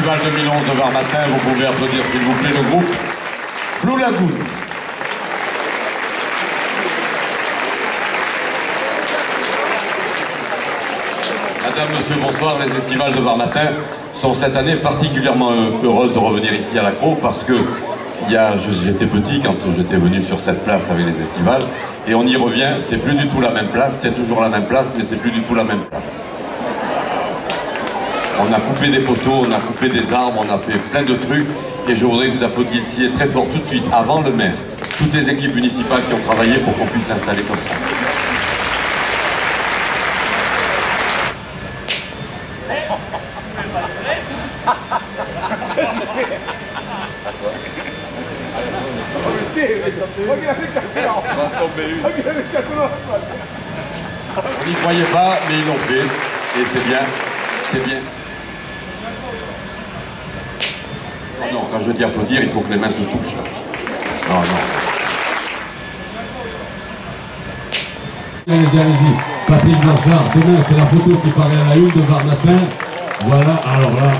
Festival 2011 de Var-Matin. Vous pouvez applaudir s'il vous plaît le groupe Blue Lagoon. Madame, monsieur, bonsoir. Les estivales de Var-Matin sont cette année particulièrement heureuses de revenir ici à l'Accro parce que j'étais petit quand j'étais venu sur cette place avec les estivales et on y revient, c'est plus du tout la même place, c'est toujours la même place mais c'est plus du tout la même place. On a coupé des poteaux, on a coupé des arbres, on a fait plein de trucs et je voudrais que vous applaudissiez très fort tout de suite, avant le maire, toutes les équipes municipales qui ont travaillé pour qu'on puisse s'installer comme ça. On n'y croyait pas, mais ils l'ont fait. Et c'est bien, c'est bien. Oh non, quand je dis applaudir, il faut que les mains se touchent. Non, non. Allez-y. Patrick Blanchard, demain c'est la photo qui paraît à la une de Var-Matin. Voilà, alors là...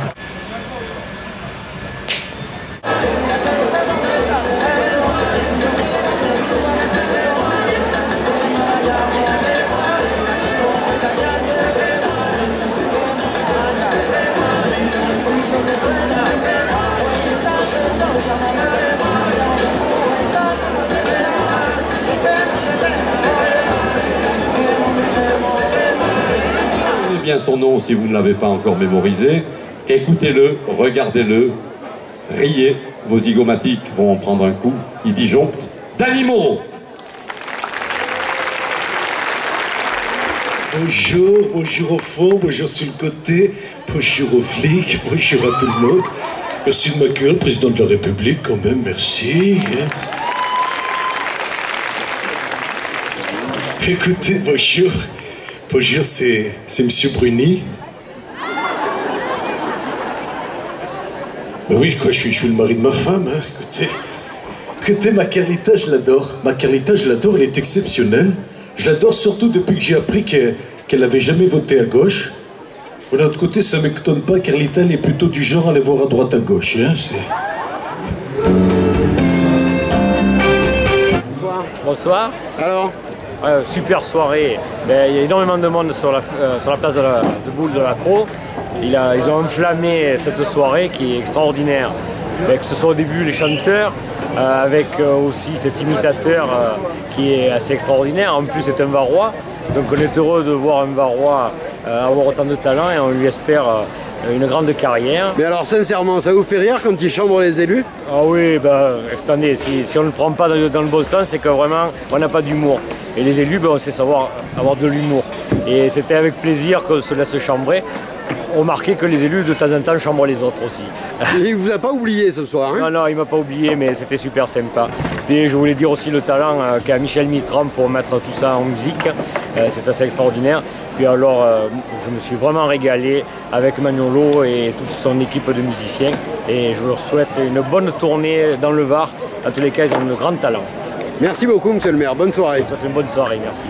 Bien son nom si vous ne l'avez pas encore mémorisé, écoutez-le, regardez-le, riez, vos zygomatiques vont en prendre un coup, il disjoncte. Dany Moreau. Bonjour, bonjour au fond, bonjour sur le côté, bonjour aux flics, bonjour à tout le monde. Merci de m'accueillir, le président de la République quand même, merci. Écoutez, bonjour. Bonjour, c'est Monsieur Bruni. Ben oui, quoi, je suis le mari de ma femme, hein. Écoutez, ma Carlita, je l'adore. Ma Carlita, je l'adore, elle est exceptionnelle. Je l'adore surtout depuis que j'ai appris qu'elle n'avait jamais voté à gauche. De l'autre côté, ça ne m'étonne pas, Carlita, elle est plutôt du genre à aller voir à droite à gauche, hein. Bonsoir. Bonsoir. Alors super soirée. Il y a énormément de monde sur la place de boule de l'Accro. Ils ont enflammé cette soirée qui est extraordinaire. Que ce soit au début les chanteurs, avec aussi cet imitateur qui est assez extraordinaire. En plus c'est un Varois, donc on est heureux de voir un Varois avoir autant de talent et on lui espère une grande carrière. Mais alors sincèrement, ça vous fait rire quand il chambre les élus? Ah oui, attendez, si on ne le prend pas dans le bon sens, c'est que vraiment on n'a pas d'humour. Et les élus, on sait savoir avoir de l'humour. Et c'était avec plaisir qu'on se laisse chambrer. On remarquait que les élus de temps en temps chambrent les autres aussi. Il vous a pas oublié ce soir, hein? Non, non, il m'a pas oublié, mais c'était super sympa. Et je voulais dire aussi le talent qu'a Michel Mitran pour mettre tout ça en musique. C'est assez extraordinaire. Puis alors, je me suis vraiment régalé avec Manolo et toute son équipe de musiciens. Et je leur souhaite une bonne tournée dans le Var. En tous les cas, ils ont de grands talents. Merci beaucoup, monsieur le maire. Bonne soirée. Je vous souhaite une bonne soirée, merci.